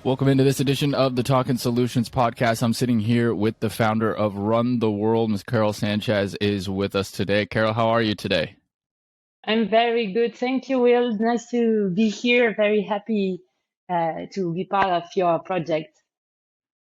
Welcome into this edition of the Talking Solutions podcast. I'm sitting here with the founder of Run the World. Ms. Carole Sánchez is with us today. Carole, how are you today? I'm very good. Thank you, Will. Nice to be here. Very happy to be part of your project.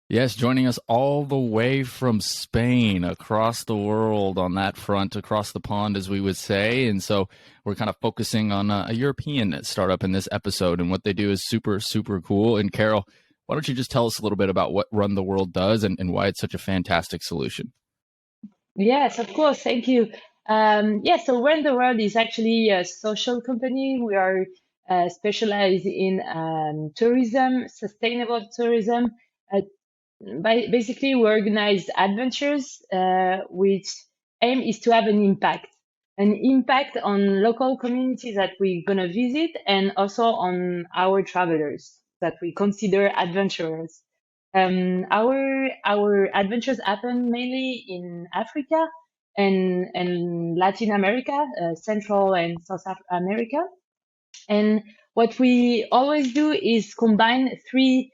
Yes, joining us all the way from Spain, across the world on that front, across the pond, as we would say. And so we're kind of focusing on a European startup in this episode, and what they do is super, super cool. And Carole, why don't you just tell us a little bit about what Run the World does and why it's such a fantastic solution? Yes, of course. Thank you. So Run the World is actually a social company. We are specialized in tourism, sustainable tourism. Basically, we organize adventures which aim is to have an impact on local communities that we're going to visit, and also on our travelers that we consider adventurers. Our adventures happen mainly in Africa and Latin America, Central and South America. And what we always do is combine three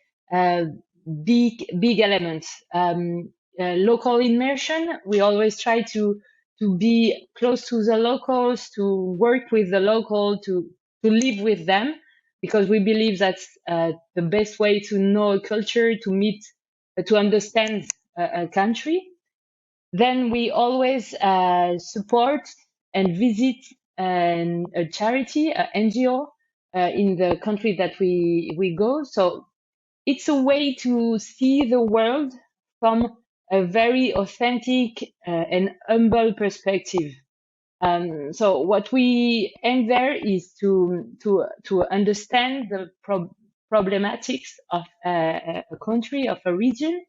big elements. Local immersion. We always try to be close to the locals, to work with the local, to live with them, because we believe that's the best way to know a culture, to meet, to understand a country. Then we always support and visit a charity, a NGO, in the country that we go. So it's a way to see the world from a very authentic and humble perspective. So what we aim there is to understand the problematics of a country, of a region,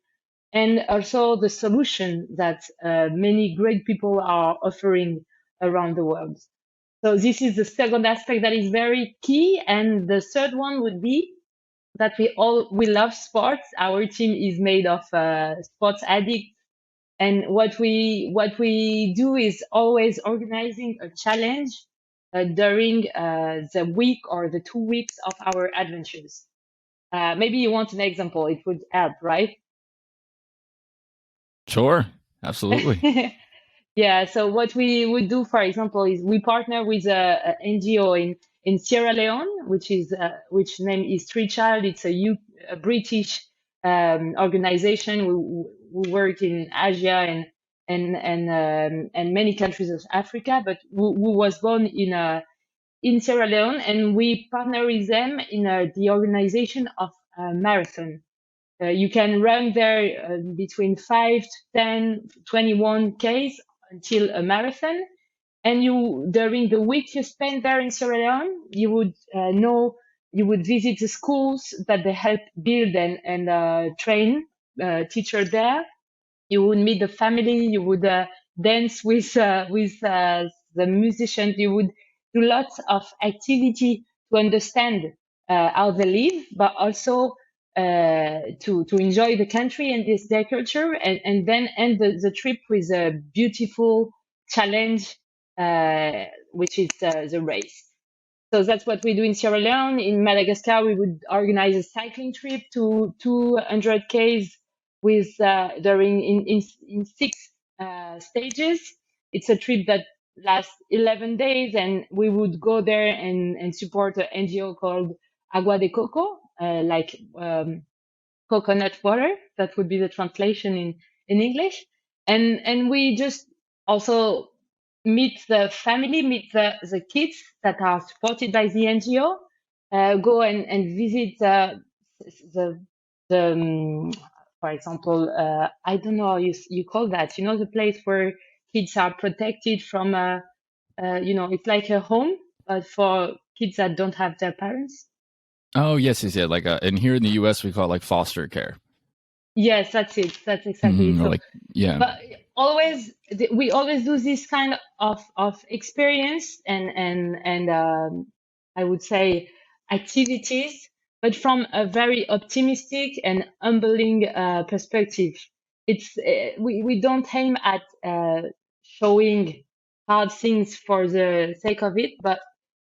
and also the solution that many great people are offering around the world. So this is the second aspect that is very key. And the third one would be that we love sports. Our team is made of sports addicts, and what we do is always organizing a challenge during the week or the 2 weeks of our adventures. Maybe you want an example; it would help, right? Sure, absolutely. Yeah. So what we would do, for example, is we partner with a NGO in Sierra Leone, which name is Tree Child. It's a British organization who work in Asia and many countries of Africa, but who was born in Sierra Leone, and we partner with them in the organization of a marathon. You can run there between 5 to 10, 21 Ks until a marathon. And during the week you spend there in Sierra Leone, you would visit the schools that they help build and train teacher there. You would meet the family. You would dance with the musicians. You would do lots of activity to understand how they live, but also to enjoy the country and their culture, and then end the trip with a beautiful challenge, which is the race. So that's what we do in Sierra Leone. In Madagascar, we would organize a cycling trip to 200 Ks with in 6 stages. It's a trip that lasts 11 days, and we would go there and support an NGO called Agua de Coco, like coconut water. That would be the translation in English. And we just also meet the family, meet the kids that are supported by the NGO, go and visit for example, I don't know how you call that, the place where kids are protected from, it's like a home, but for kids that don't have their parents. Oh, yes. Yeah. Like, and here in the U.S., we call it like foster care. Yes, that's it. That's exactly it. So, yeah. But we always do this kind of experience and I would say activities, but from a very optimistic and humbling perspective. It's we don't aim at showing hard things for the sake of it, but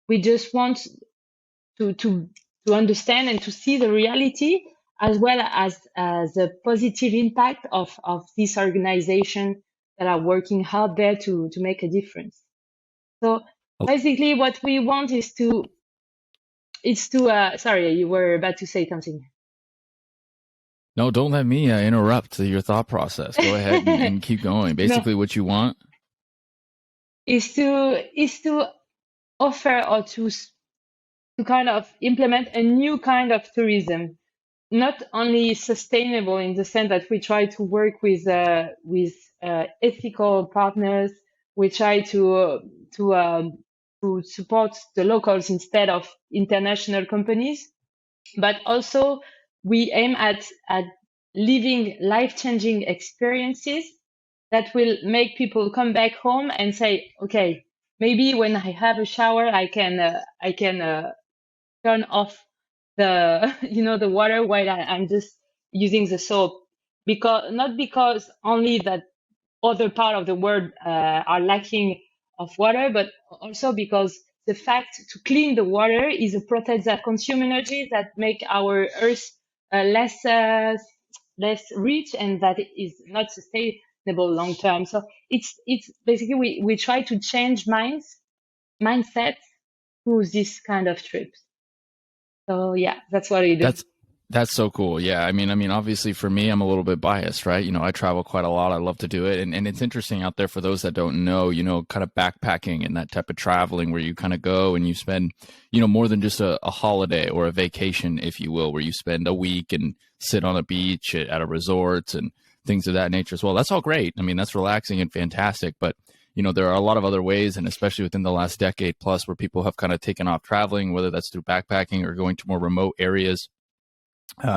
we just want to understand and to see the reality as well as the positive impact of this organization that are working hard there to make a difference. So basically, what we want is to sorry, you were about to say something. No, don't let me interrupt your thought process. Go ahead and keep going. Basically, No, what you want. is to offer or to kind of implement a new kind of tourism, not only sustainable in the sense that we try to work with ethical partners. We try to support the locals instead of international companies, but also we aim at living life-changing experiences that will make people come back home and say, okay, maybe when I have a shower, I can turn off the the water while I'm just using the soap, because not because only that other part of the world are lacking of water, but also because the fact to clean the water is a process that consume energy that make our earth less rich, and that is not sustainable long term. So it's basically we try to change mindset through this kind of trips. So yeah, that's what we do. That's so cool. Yeah. I mean, obviously for me, I'm a little bit biased, right? I travel quite a lot. I love to do it. And it's interesting out there for those that don't know, kind of backpacking and that type of traveling where you kind of go and you spend, more than just a holiday or a vacation, if you will, where you spend a week and sit on a beach at a resort and things of that nature as well. That's all great. I mean, that's relaxing and fantastic. But, there are a lot of other ways, and especially within the last decade plus, where people have kind of taken off traveling, whether that's through backpacking or going to more remote areas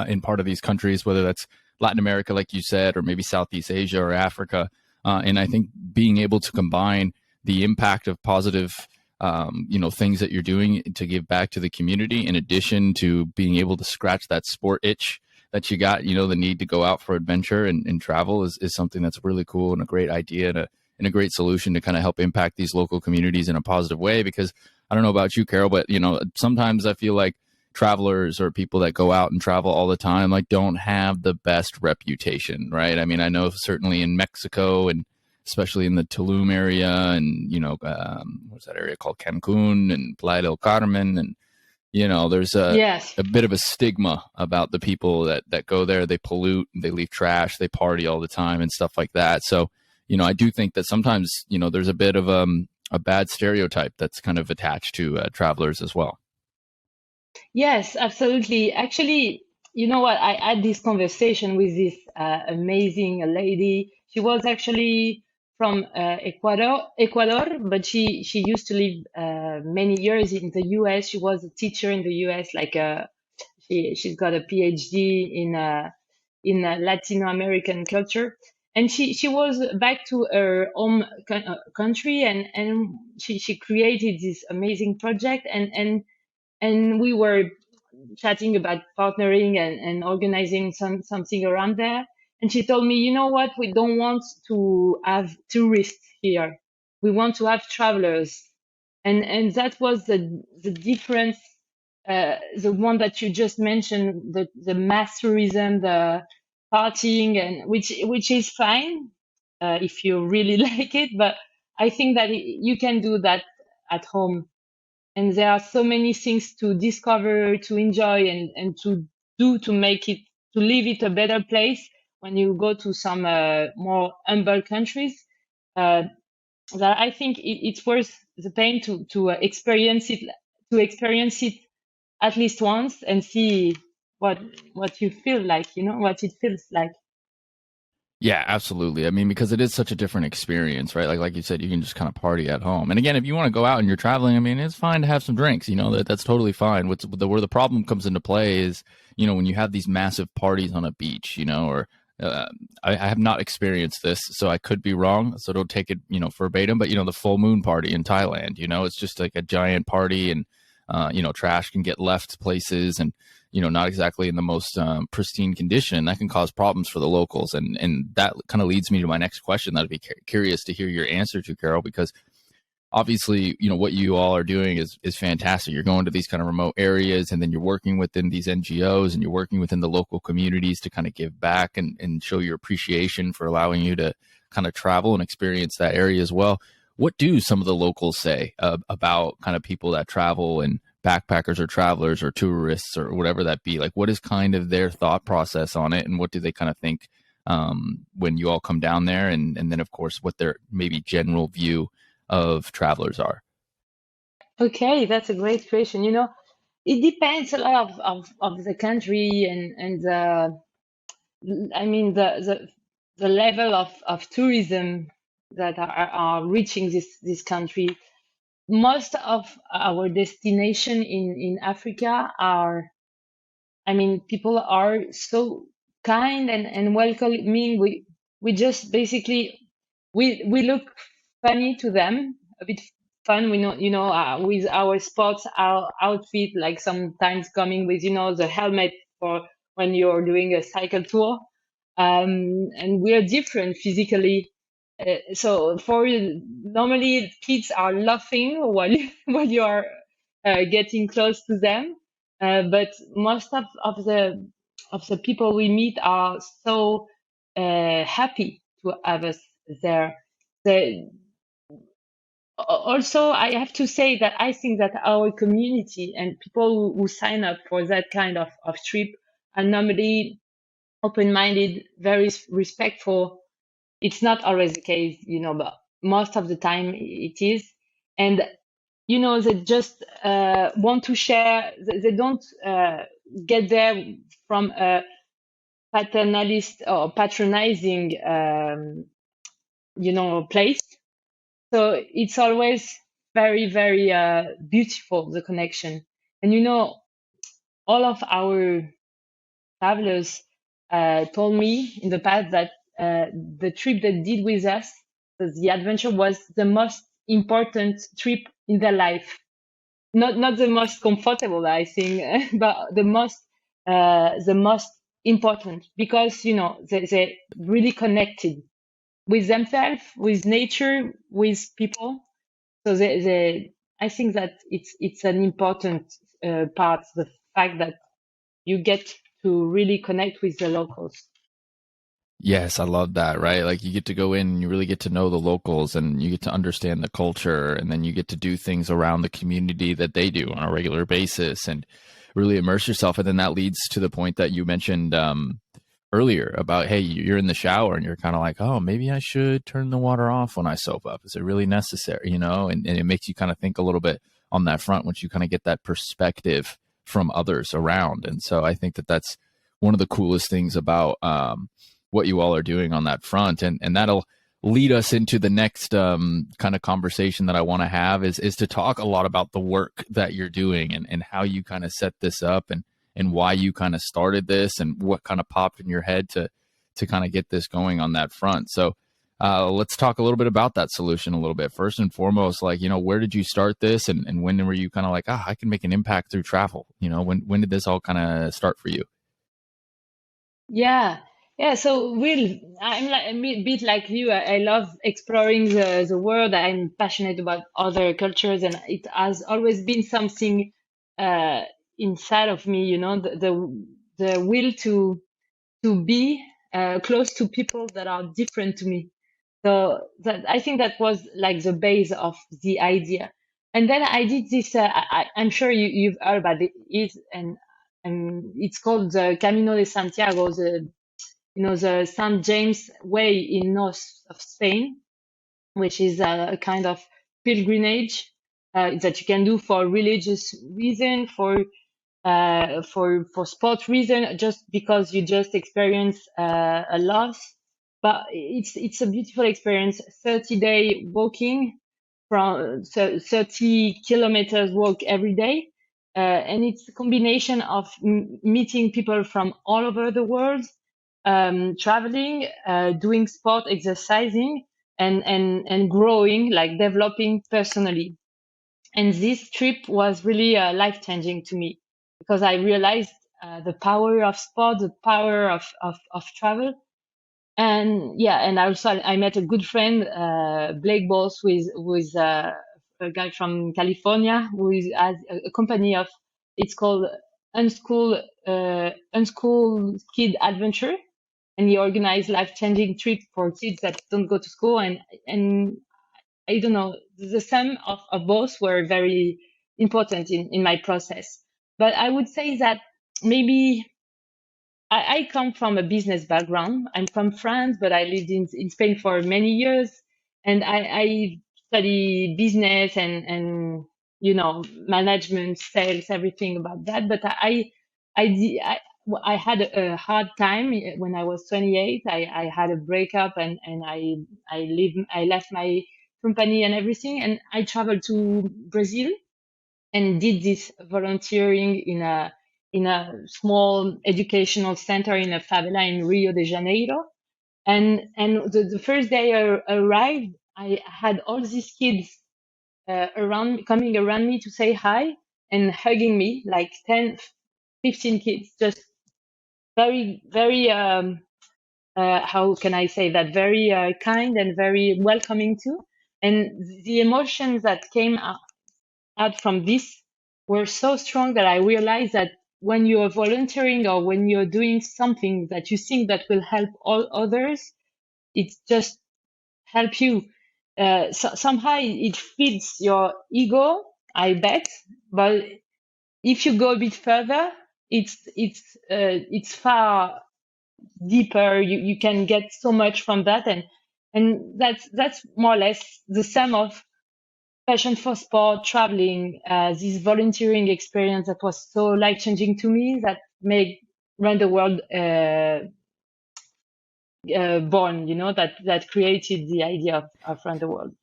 in part of these countries, whether that's Latin America, like you said, or maybe Southeast Asia or Africa. And I think being able to combine the impact of positive, things that you're doing to give back to the community, in addition to being able to scratch that sport itch that you got, the need to go out for adventure and travel is something that's really cool and a great idea and a great solution to kind of help impact these local communities in a positive way. Because I don't know about you, Carole, but, sometimes I feel like travelers or people that go out and travel all the time like don't have the best reputation, right? I mean, I know certainly in Mexico and especially in the Tulum area and what's that area called, Cancun and Playa del Carmen, and there's Yes. a bit of a stigma about the people that go there. They pollute, they leave trash, they party all the time and stuff like that. So I do think that sometimes there's a bit of a bad stereotype that's kind of attached to travelers as well. Yes, absolutely. Actually, you know what? I had this conversation with this amazing lady. She was actually from Ecuador, but she used to live many years in the US. She was a teacher in the US, like she's got a PhD in Latino American culture. And she was back to her home country, and she created this amazing project, and we were chatting about partnering and organizing something around there. And she told me, you know what, we don't want to have tourists here. We want to have travelers. And that was the difference, the one that you just mentioned, the mass tourism, the partying, and which is fine if you really like it. But I think that you can do that at home, and there are so many things to discover, to enjoy, and to do to make it, to leave it a better place when you go to some more humble countries, uh, that I think it's worth the pain to experience it at least once and see what you feel like, what it feels like. Yeah, absolutely. I mean, because it is such a different experience, right? Like you said, you can just kind of party at home. And again, if you want to go out and you're traveling, I mean, it's fine to have some drinks. That's totally fine. Where the problem comes into play is, when you have these massive parties on a beach, or I have not experienced this, so I could be wrong. So don't take it, verbatim. But the full moon party in Thailand, it's just like a giant party, and trash can get left places, and not exactly in the most pristine condition. That can cause problems for the locals. And that kind of leads me to my next question that I'd be curious to hear your answer to, Carole, because obviously, what you all are doing is fantastic. You're going to these kind of remote areas, and then you're working within these NGOs, and you're working within the local communities to kind of give back and show your appreciation for allowing you to kind of travel and experience that area as well. What do some of the locals say about kind of people that travel and backpackers or travelers or tourists or whatever that be? Like, what is kind of their thought process on it, and what do they kind of think when you all come down there? And then, of course, what their maybe general view of travelers are. Okay, that's a great question. It depends a lot of the country and I mean the level of tourism that are reaching this country. Most of our destination in Africa are, I mean, people are so kind and welcoming. We just basically we look funny to them, a bit fun. We know, with our sports, our outfit, like sometimes coming with, the helmet for when you're doing a cycle tour. And we are different physically. So for normally kids are laughing while while you are getting close to them, but most of the people we meet are so happy to have us there. The, Also, I have to say that I think that our community and people who sign up for that kind of trip are normally open-minded, very respectful. It's not always the case, but most of the time it is. And, they just want to share. They don't get there from a paternalist or patronizing, place. So it's always very, very beautiful, the connection. And, all of our travelers told me in the past that the trip they did with us, the adventure, was the most important trip in their life. Not the most comfortable, I think, but the most important, because they really connected with themselves, with nature, with people. So I think that it's an important part, the fact that you get to really connect with the locals. Yes, I love that, right? Like you get to go in and you really get to know the locals and you get to understand the culture and then you get to do things around the community that they do on a regular basis and really immerse yourself. And then that leads to the point that you mentioned earlier about, hey, you're in the shower and you're kind of like, oh, maybe I should turn the water off when I soap up. Is it really necessary? And it makes you kind of think a little bit on that front once you kind of get that perspective from others around. And so I think that that's one of the coolest things about what you all are doing on that front. And that'll lead us into the next kind of conversation that I want to have is to talk a lot about the work that you're doing and how you kind of set this up and why you kind of started this and what kind of popped in your head to kind of get this going on that front. So let's talk a little bit about that solution a little bit. First and foremost, like, where did you start this and when were you kind of like, I can make an impact through travel? When did this all kind of start for you? Yeah. Yeah, so I'm like a bit like you. I love exploring the world. I'm passionate about other cultures, and it has always been something uh, inside of me. The will to be close to people that are different to me. So that I think that was like the base of the idea. And then I did this. I'm sure you've heard about it, and it's called the Camino de Santiago, the St. James Way in north of Spain, which is a kind of pilgrimage that you can do for religious reason, for sport reason, just because you just experience a loss. But it's a beautiful experience. 30-day walking from 30 kilometers walk every day. And it's a combination of meeting people from all over the world, traveling, doing sport, exercising, and growing, like developing personally. And this trip was really life-changing to me because I realized the power of sport, the power of travel. And yeah, and also I met a good friend, Blake Boss, who is a guy from California who has a company of, it's called Unschool Kid Adventure, and he organized life-changing trips for kids that don't go to school. And I don't know, the sum of both were very important in my process. But I would say that maybe I come from a business background. I'm from France, but I lived in Spain for many years, and I study business and management, sales, everything about that. But I had a hard time when I was 28. I had a breakup, and I left my company and everything, and I traveled to Brazil and did this volunteering in a small educational center in a favela in Rio de Janeiro. And the first day I arrived, I had all these kids coming around me to say hi and hugging me, like 10, 15 kids, just very, very, how can I say that, very kind and very welcoming too. And the emotions that came out from this were so strong that I realized that when you're volunteering or when you're doing something that you think that will help all others, it just help you. Somehow it feeds your ego, I bet. But if you go a bit further, it's far deeper. You can get so much from that, and that's more or less the sum of passion for sport, traveling, this volunteering experience that was so life-changing to me that made Run the World born, that created the idea of Run the World.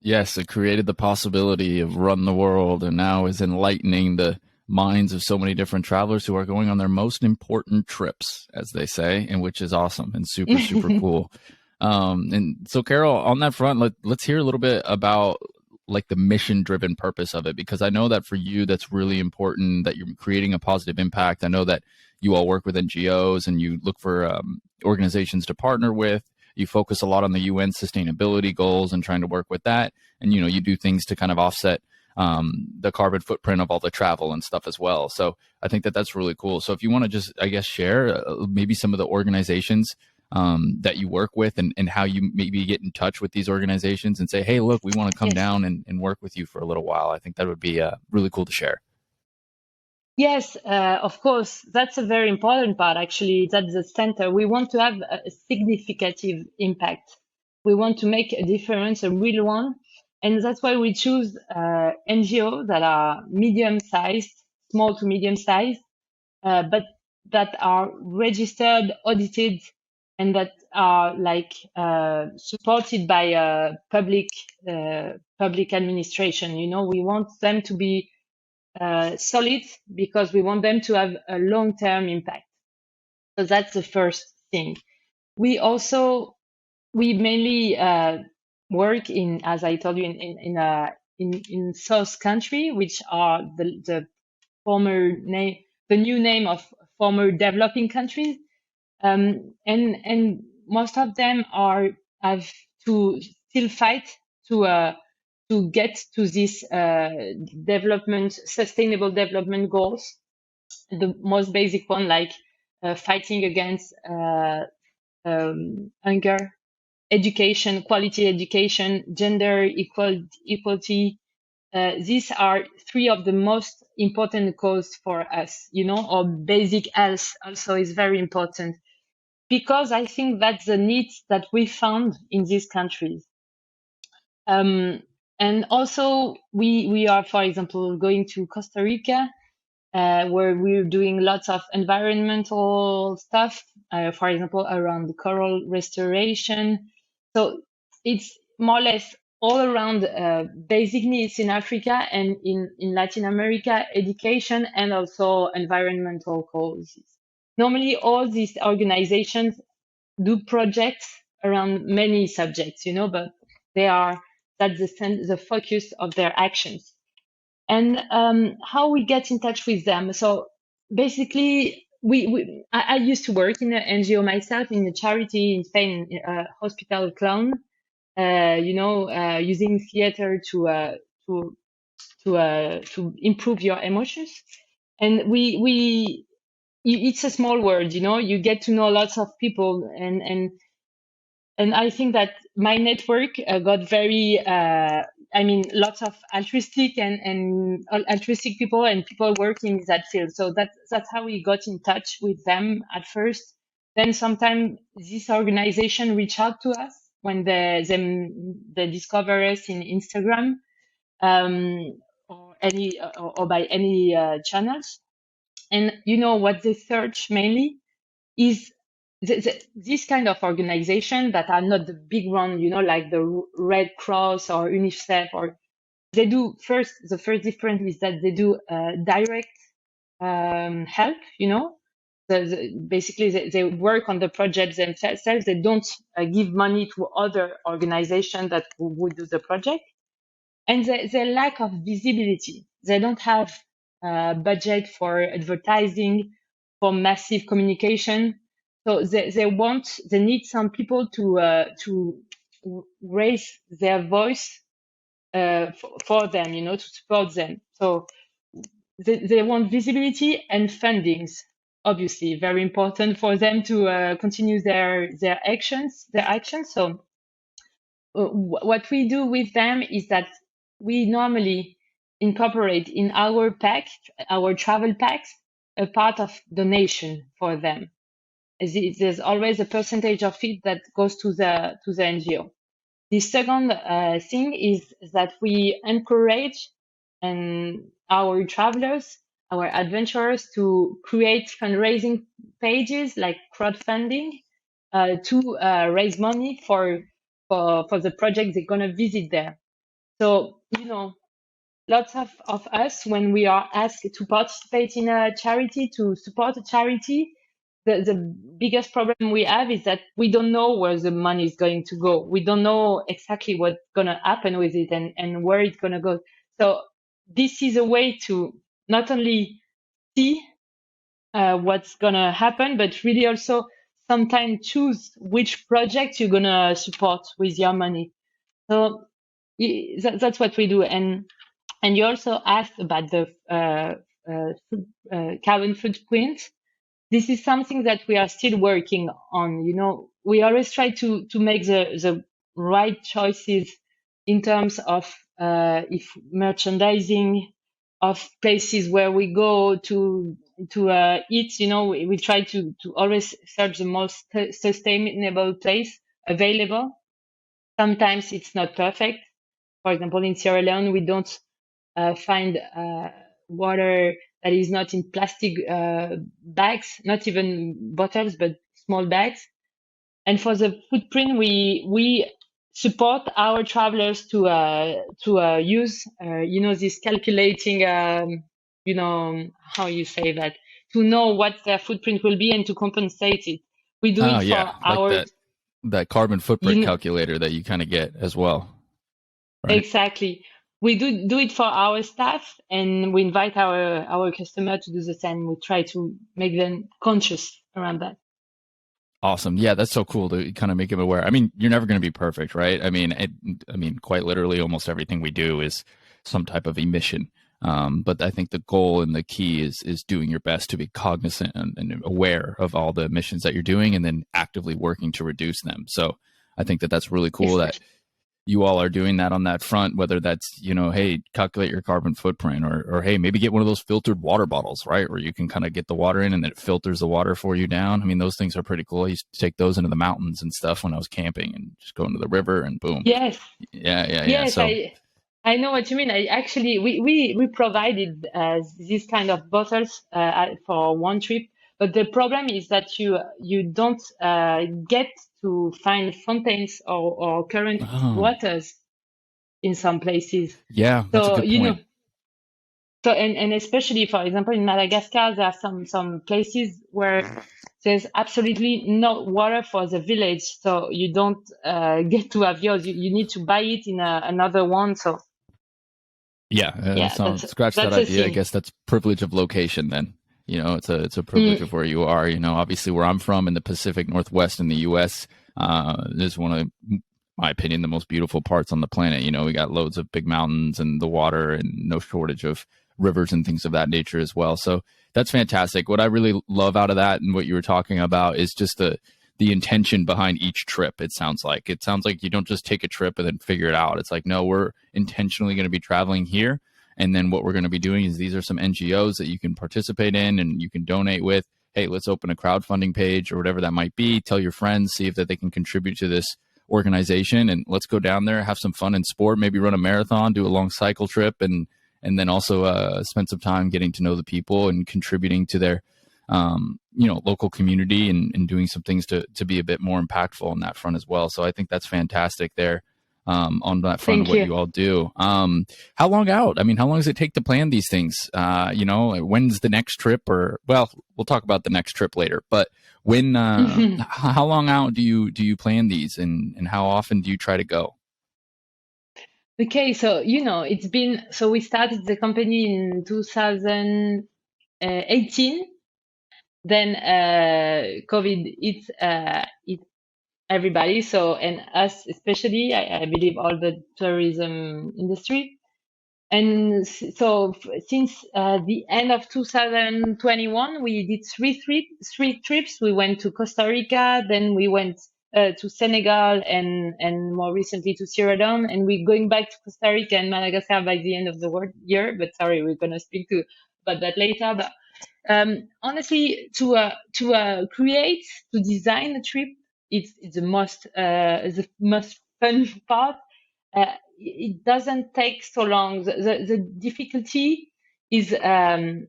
Yes, it created the possibility of Run the World, and now is enlightening the minds of so many different travelers who are going on their most important trips, as they say, and which is awesome and super, super cool. And so, Carole, on that front, let's hear a little bit about like the mission driven purpose of it, because I know that for you, that's really important, that you're creating a positive impact. I know that you all work with NGOs and you look for organizations to partner with. You focus a lot on the UN sustainability goals and trying to work with that. And, you do things to kind of offset the carbon footprint of all the travel and stuff as well. So I think that that's really cool. So if you want to just, I guess, share maybe some of the organizations that you work with and how you maybe get in touch with these organizations and say, hey, look, we want to come down and work with you for a little while. I think that would be really cool to share. Yes, of course. That's a very important part, actually. That's the center. We want to have a significant impact. We want to make a difference, a real one. And that's why we choose NGOs that are medium-sized, small to medium-sized, but that are registered, audited, and that are supported by public administration. We want them to be solid because we want them to have a long-term impact. So that's the first thing. We mainly work in, as I told you, in South country, which are the new name of former developing countries, and most of them have to still fight to get to this sustainable development goals. The most basic one, like fighting against hunger, education, quality education, gender equality. These are three of the most important goals for us, or basic health also is very important, because I think that's the needs that we found in these countries. And also we are, for example, going to Costa Rica, where we're doing lots of environmental stuff, for example, around coral restoration. So it's more or less all around basic needs in Africa and in Latin America, education and also environmental causes. Normally, all these organizations do projects around many subjects, but that's the focus of their actions. And how we get in touch with them. So basically, I used to work in an NGO myself, in a charity in Spain, Hospital Clown, using theater to to improve your emotions. And it's a small world, you get to know lots of people, and I think that my network got very, lots of altruistic and altruistic people and people working in that field. So that's how we got in touch with them at first. Then sometimes this organization reach out to us when they discover us in Instagram, or by any channels. And what they search mainly is this kind of organization that are not the big one, like the Red Cross or UNICEF, or they do the first difference is that they do direct help, basically they work on the projects themselves. They don't give money to other organizations that would do the project. And the lack of visibility. They don't have budget for advertising, for massive communication. So they need some people to raise their voice for them, to support them. So they want visibility and fundings, obviously very important for them to continue their actions. So what we do with them is that we normally incorporate in our travel packs, a part of donation for them. There's always a percentage of it that goes to the NGO. The second thing is that we encourage our travelers, our adventurers, to create fundraising pages like crowdfunding to raise money for the project they're going to visit there. So, lots of us, when we are asked to participate in a charity, to support a charity, the biggest problem we have is that we don't know where the money is going to go. We don't know exactly what's going to happen with it and where it's going to go. So this is a way to not only see what's going to happen, but really also sometimes choose which project you're going to support with your money. So that's what we do. And you also asked about the carbon footprint. This is something that we are still working on. We always try to make the right choices in terms of if merchandising, of places where we go to eat. We try to always search the most sustainable place available. Sometimes it's not perfect. For example, in Sierra Leone, we don't find water that is not in plastic bags, not even bottles, but small bags. And for the footprint, we support our travelers to use, this calculating, how you say that, to know what their footprint will be and to compensate it. We do it for our that carbon footprint calculator that you kind of get as well. Right? Exactly. We do it for our staff, and we invite our customer to do the same. We try to make them conscious around that. Awesome. Yeah, that's so cool to kind of make them aware. I mean, you're never going to be perfect, right? I mean, quite literally, almost everything we do is some type of emission. But I think the goal and the key is doing your best to be cognizant and aware of all the emissions that you're doing, and then actively working to reduce them. So I think that's really cool that you all are doing that on that front, whether that's, hey, calculate your carbon footprint, or hey, maybe get one of those filtered water bottles, right? Where you can kind of get the water in and then it filters the water for you down. I mean, those things are pretty cool. I used to take those into the mountains and stuff when I was camping and just go into the river and boom. Yes. Yeah. Yes, so, I know what you mean. We provided these kind of bottles for one trip, but the problem is that you don't get to find fountains or current waters in some places. Yeah, that's a good point. So and especially, for example, in Madagascar, there are some places where there's absolutely no water for the village, so you don't get to have yours. You need to buy it in another one. So so scratch that idea. I guess that's privilege of location then. It's a privilege of where you are. Obviously where I'm from in the Pacific Northwest in the U.S., there's one of my opinion, the most beautiful parts on the planet. You know, we got loads of big mountains and the water and no shortage of rivers and things of that nature as well. So that's fantastic. What I really love out of that and what you were talking about is just the intention behind each trip. It sounds like you don't just take a trip and then figure it out. It's like, no, we're intentionally going to be traveling here. And then what we're going to be doing is these are some NGOs that you can participate in and you can donate with. Hey, let's open a crowdfunding page or whatever that might be. Tell your friends, see if that they can contribute to this organization, and let's go down there, have some fun in sport, maybe run a marathon, do a long cycle trip, and then also spend some time getting to know the people and contributing to their local community and doing some things to be a bit more impactful on that front as well. So I think that's fantastic there. On that front of what you all do. How long out? I mean, how long does it take to plan these things? When's the next trip? Or, well, we'll talk about the next trip later. But when, how long out do you plan these, and how often do you try to go? Okay, so we started the company in 2018. Then COVID hit everybody, and us especially, I believe all the tourism industry. And so since the end of 2021, we did three trips. We went to Costa Rica, then we went to Senegal, and more recently to Sierra Leone. And we're going back to Costa Rica and Madagascar by the end of the year. But sorry, we're going to speak about that later. But honestly, to design a trip, it's the most fun part. It doesn't take so long. The difficulty is to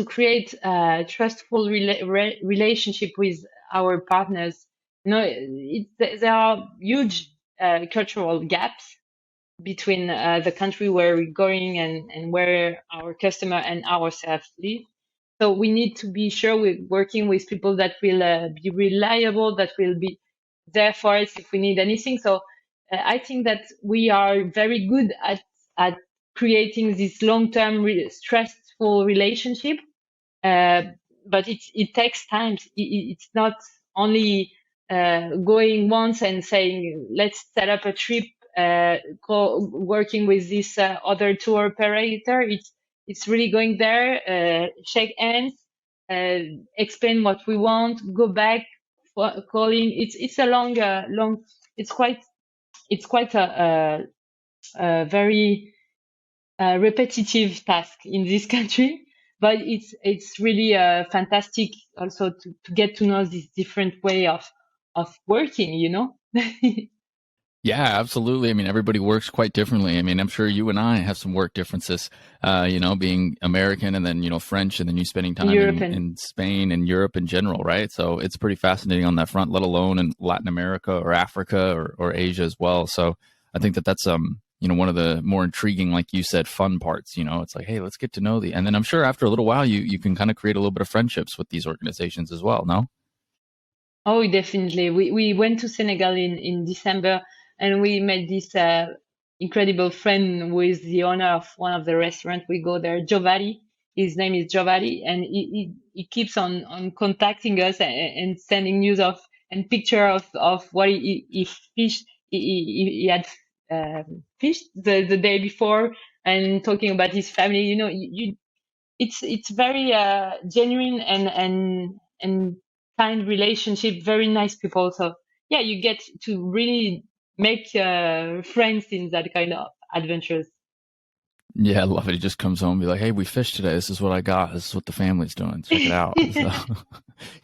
create a trustful relationship with our partners. There are huge cultural gaps between the country where we're going and where our customer and ourselves live. So we need to be sure we're working with people that will be reliable, that will be there for us if we need anything. So I think that we are very good at creating this long-term, stressful relationship. But it takes time. It's not only going once and saying, let's set up a trip, working with this other tour operator. It's really going there, shake hands, explain what we want, go back, calling. It's a long. It's quite a very repetitive task in this country, but it's really fantastic also to get to know this different way of working. Yeah, absolutely. I mean, everybody works quite differently. I mean, I'm sure you and I have some work differences, being American and then, French, and then you spending time in Spain and Europe in general, right? So it's pretty fascinating on that front, let alone in Latin America or Africa or Asia as well. So I think that's, one of the more intriguing, like you said, fun parts. It's like, hey, let's get to know and then I'm sure after a little while, you can kind of create a little bit of friendships with these organizations as well, no? Oh, definitely. We went to Senegal in December, and we met this incredible friend who is the owner of one of the restaurants. We go there, Giovanni. His name is Giovanni, and he keeps on contacting us and sending news and picture of what he fished. He had fished the day before, and talking about his family. It's very genuine and kind relationship. Very nice people. So yeah, you get to really make friends in that kind of adventures. Yeah, I love it. He just comes home and be like, hey, we fished today. This is what I got. This is what the family's doing. Check it out. So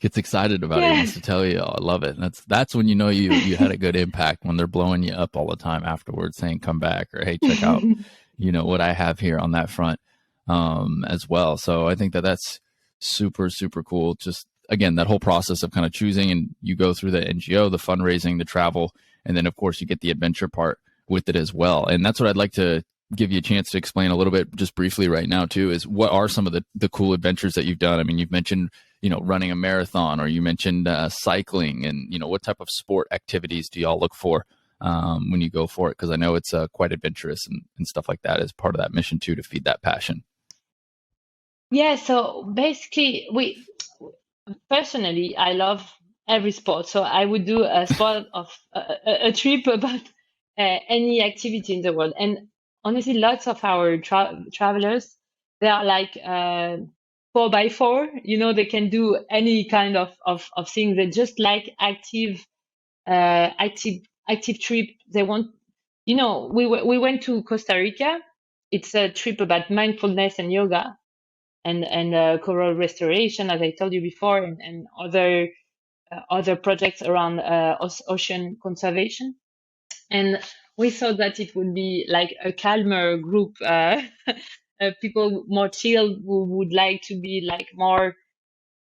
gets excited about it. He wants to tell you. I love it. And that's when you had a good impact, when they're blowing you up all the time afterwards saying, come back, or, hey, check out, what I have here on that front as well. So I think that's super, super cool. Just, again, that whole process of kind of choosing, and you go through the NGO, the fundraising, the travel, and then, of course, you get the adventure part with it as well. And that's what I'd like to give you a chance to explain a little bit just briefly right now too, is what are some of the cool adventures that you've done? I mean, you've mentioned, running a marathon, or you mentioned cycling, and, what type of sport activities do y'all look for when you go for it? Because I know it's quite adventurous and stuff like that as part of that mission too, to feed that passion. Yeah, so basically personally, I love every sport. So I would do a sport of a trip about any activity in the world. And honestly, lots of our travelers, they are like 4x4. They can do any kind of thing. They just like active trip. They want, we went to Costa Rica. It's a trip about mindfulness and yoga and coral restoration, as I told you before, and other projects around ocean conservation. And we thought that it would be like a calmer group, people more chilled who would like to be like more,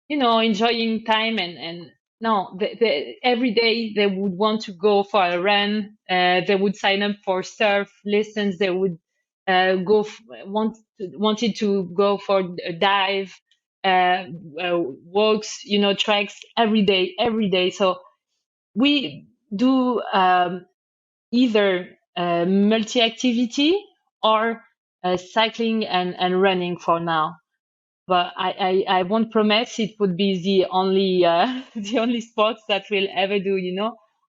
enjoying time and no, every day they would want to go for a run. They would sign up for surf lessons. They would wanted to go for a dive, walks, treks every day. So we do either multi-activity or cycling and running for now. But I won't promise it would be the only the only sports that we'll ever do.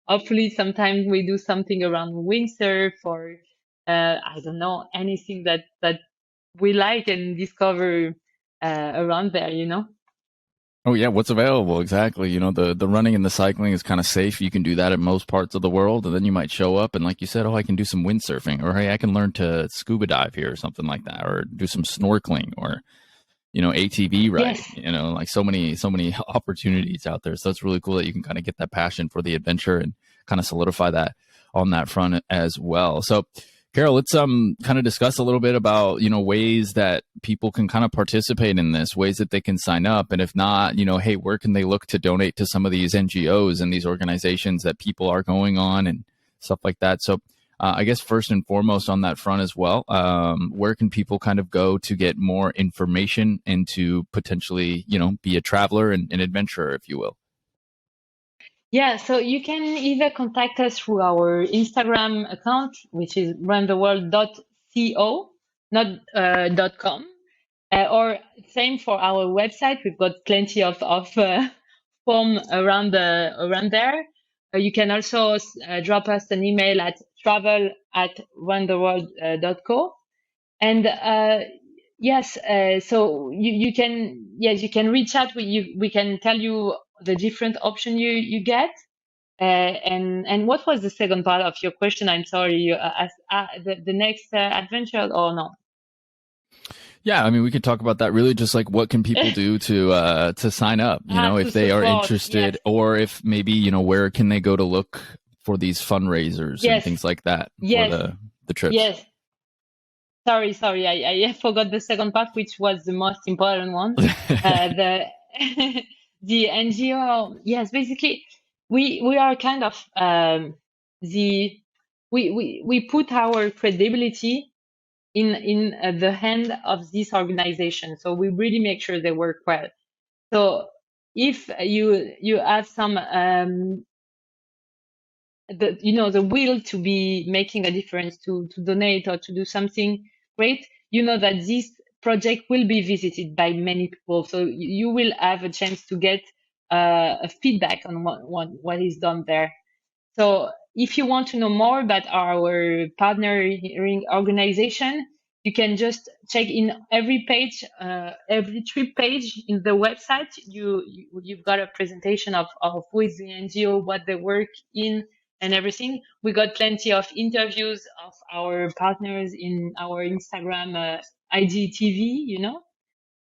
Hopefully, sometimes we do something around windsurf or I don't know, anything that we like and discover around there. Oh yeah, what's available exactly? The running and the cycling is kind of safe. You can do that in most parts of the world, and then you might show up and, like you said, oh, I can do some windsurfing, or hey, I can learn to scuba dive here, or something like that, or do some snorkeling, or ATV ride. Yes. Like so many opportunities out there. So it's really cool that you can kind of get that passion for the adventure and kind of solidify that on that front as well. So Carole, let's kind of discuss a little bit about, ways that people can kind of participate in this, ways that they can sign up. And if not, hey, where can they look to donate to some of these NGOs and these organizations that people are going on and stuff like that. So I guess first and foremost on that front as well, where can people kind of go to get more information and to potentially, be a traveler and an adventurer, if you will? Yeah, so you can either contact us through our Instagram account, which is runtheworld.co, not .com, or same for our website. We've got plenty of form around there. You can also drop us an email at travel@runtheworld.co. And yes, so you can, yes, you can reach out. We can tell you the different option you get. And what was the second part of your question? I'm sorry, you asked the next adventure or no? Yeah, I mean, we could talk about that. Really, just like what can people do to sign up? To If they are support, interested, yes, or if maybe where can they go to look for these fundraisers and yes, things like that for yes, the trips? yes. Sorry, I forgot the second part, which was the most important one. The the NGO, yes, basically, we are kind of the we put our credibility in the hand of this organization, so we really make sure they work well. So if you have some the will to be making a difference, to donate or to do something great, that this project will be visited by many people, so you will have a chance to get a feedback on what is done there. So if you want to know more about our partnering organization, you can just check in every page, every trip page in the website. You've got a presentation of who is the NGO, what they work in, and everything. We got plenty of interviews of our partners in our Instagram IGTV,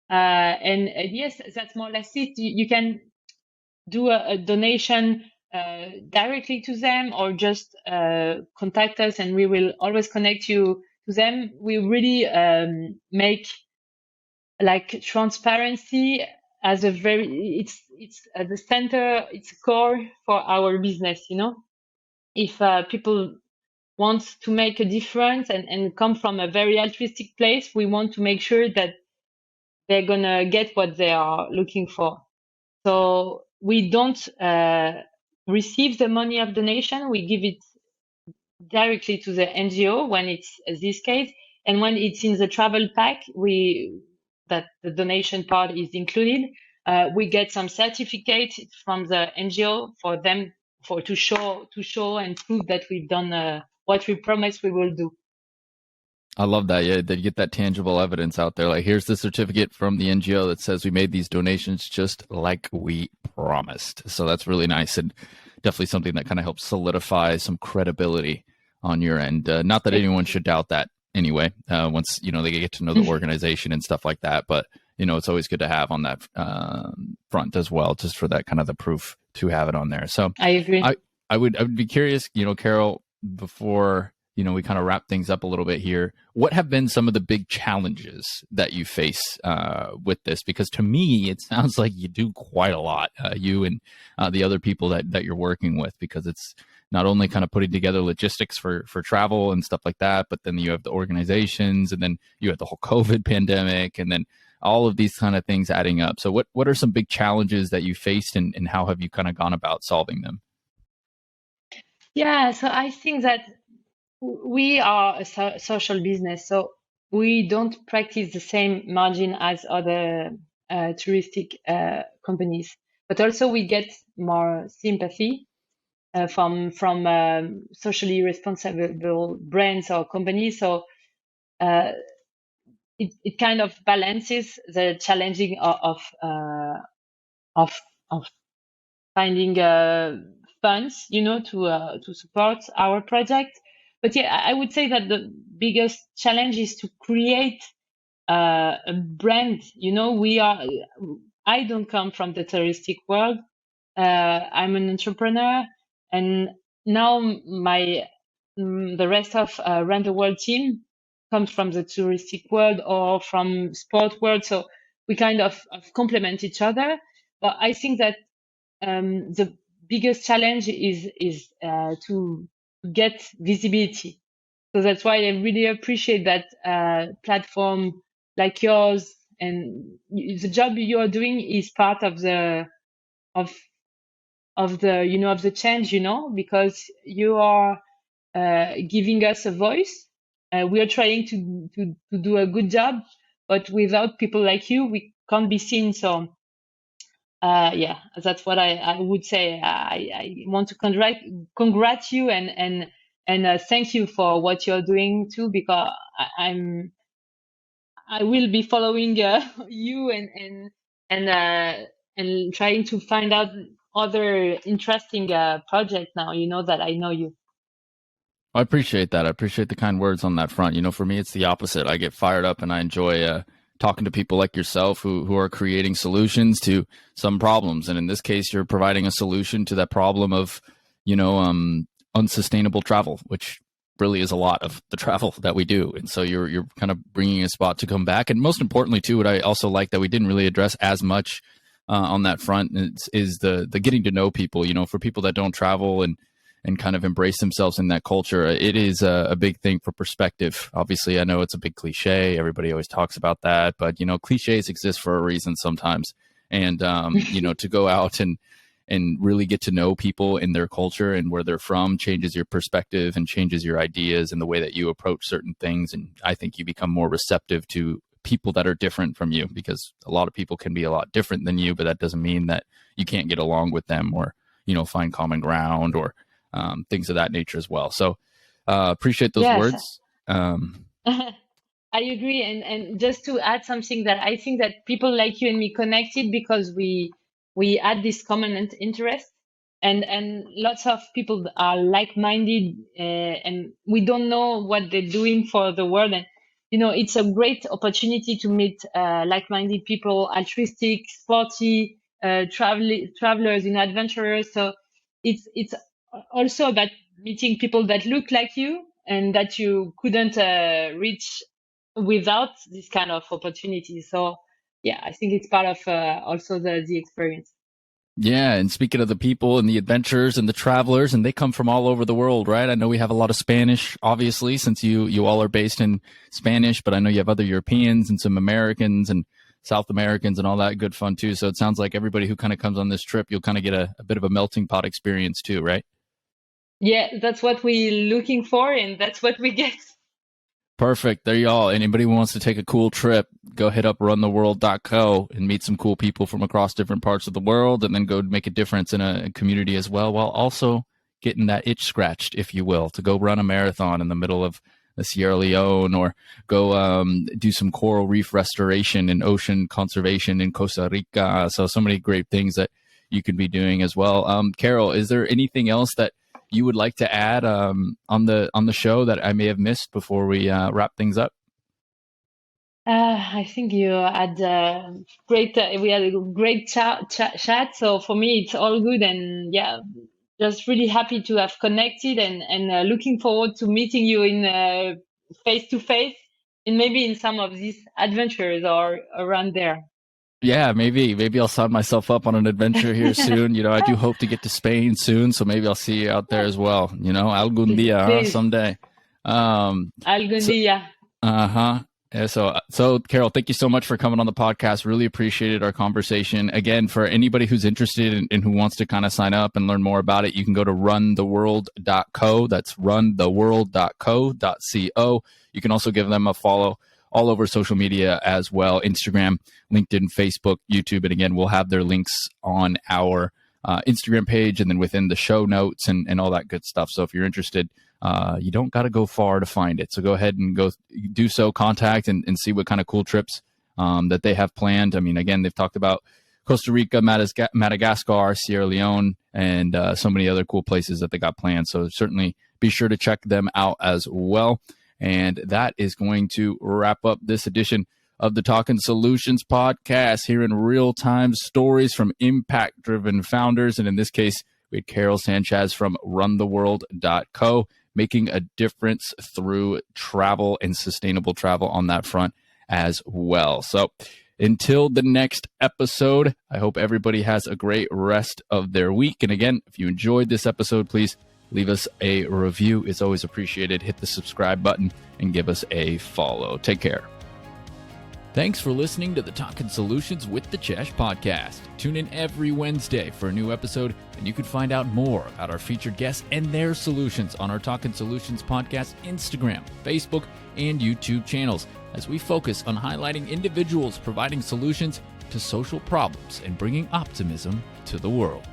and yes, that's more or less it. You can do a donation directly to them, or just contact us and we will always connect you to them. We really make like transparency as it's at the center, it's core for our business. If people want to make a difference and come from a very altruistic place, we want to make sure that they're gonna get what they are looking for. So we don't receive the money of donation. We give it directly to the NGO when it's this case, and when it's in the travel pack, that the donation part is included. we get some certificate from the NGO for them to show and prove that we've done what we promised we will do. I love that. Yeah, they get that tangible evidence out there. Like, here's the certificate from the NGO that says we made these donations just like we promised. So that's really nice, and definitely something that kind of helps solidify some credibility on your end. Not that anyone should doubt that anyway, once, they get to know the organization and stuff like that. But, it's always good to have on that front as well, just for that kind of the proof to have it on there. So I agree. I would be curious, Carole, before we kind of wrap things up a little bit here. What have been some of the big challenges that you face with this? Because to me, it sounds like you do quite a lot, you and the other people that you're working with, because it's not only kind of putting together logistics for travel and stuff like that, but then you have the organizations, and then you have the whole COVID pandemic, and then all of these kind of things adding up. So what are some big challenges that you faced, and how have you kind of gone about solving them? Yeah, so I think that we are a social business, so we don't practice the same margin as other touristic companies. But also we get more sympathy from socially responsible brands or companies. So it kind of balances the challenging of finding funds, to support our project. But yeah, I would say that the biggest challenge is to create a brand. I don't come from the touristic world. I'm an entrepreneur, and now the rest of RuntheWorld team comes from the touristic world or from sport world. So we kind of complement each other. But I think that the biggest challenge is to get visibility. So that's why I really appreciate that platform like yours, and the job you are doing is part of the change, because you are giving us a voice. We are trying to do a good job, but without people like you, we can't be seen. So yeah, that's what I would say. I want to congratulate you and thank you for what you're doing too, because I will be following you and trying to find out other interesting projects now. That I know you. I appreciate that. I appreciate the kind words on that front. For me, it's the opposite. I get fired up and I enjoy talking to people like yourself who are creating solutions to some problems. And in this case, you're providing a solution to that problem of, unsustainable travel, which really is a lot of the travel that we do. And so you're kind of bringing a spot to come back. And most importantly, too, what I also like that we didn't really address as much on that front is the getting to know people, for people that don't travel and kind of embrace themselves in that culture. It is a big thing for perspective. Obviously, I know it's a big cliche. Everybody always talks about that, but cliches exist for a reason sometimes. And to go out and really get to know people in their culture and where they're from changes your perspective and changes your ideas and the way that you approach certain things. And I think you become more receptive to people that are different from you, because a lot of people can be a lot different than you, but that doesn't mean that you can't get along with them or, find common ground or things of that nature as well. So appreciate those words. I agree. And just to add something, that I think that people like you and me connected because we add this common interest, and lots of people are like-minded, and we don't know what they're doing for the world. And, it's a great opportunity to meet like-minded people, altruistic, sporty, travelers, adventurers. So it's also about meeting people that look like you and that you couldn't reach without this kind of opportunity. So yeah, I think it's part of also the experience. Yeah, and speaking of the people and the adventurers and the travelers, and they come from all over the world, right? I know we have a lot of Spanish, obviously, since you all are based in Spanish, but I know you have other Europeans and some Americans and South Americans and all that good fun too. So it sounds like everybody who kind of comes on this trip, you'll kind of get a bit of a melting pot experience too, right? Yeah, that's what we're looking for, and that's what we get. Perfect. There you all. Anybody who wants to take a cool trip, go hit up RuntheWorld.co and meet some cool people from across different parts of the world, and then go make a difference in a community as well, while also getting that itch scratched, if you will, to go run a marathon in the middle of the Sierra Leone, or go do some coral reef restoration and ocean conservation in Costa Rica. So many great things that you could be doing as well. Carole, is there anything else that you would like to add on the show that I may have missed before we wrap things up? I think you had great. We had a great chat. So for me, it's all good, and yeah, just really happy to have connected, and looking forward to meeting you in face to face, and maybe in some of these adventures or around there. Yeah, maybe I'll sign myself up on an adventure here soon. I do hope to get to Spain soon, so maybe I'll see you out there as well. Algún día, someday. Algún día. Yeah, so Carole, thank you so much for coming on the podcast. Really appreciated our conversation. Again, for anybody who's interested and who wants to kind of sign up and learn more about it, you can go to runtheworld.co. That's runtheworld.co.co. You can also give them a follow all over social media as well: Instagram, LinkedIn, Facebook, YouTube. And again, we'll have their links on our Instagram page and then within the show notes and all that good stuff. So if you're interested, you don't got to go far to find it. So go ahead and go do so, contact and see what kind of cool trips that they have planned. I mean, again, they've talked about Costa Rica, Madagascar, Sierra Leone, and so many other cool places that they got planned. So certainly be sure to check them out as well. And that is going to wrap up this edition of the Talking Solutions podcast, hearing real-time stories from impact-driven founders. And in this case, we had Carole Sánchez from RuntheWorld.co, making a difference through travel and sustainable travel on that front as well. So until the next episode, I hope everybody has a great rest of their week. And again, if you enjoyed this episode, please leave us a review. It's always appreciated. Hit the subscribe button and give us a follow. Take care. Thanks for listening to the Talking Solutions with the Chesh podcast. Tune in every Wednesday for a new episode, and you can find out more about our featured guests and their solutions on our Talking Solutions podcast Instagram, Facebook, and YouTube channels, as we focus on highlighting individuals providing solutions to social problems and bringing optimism to the world.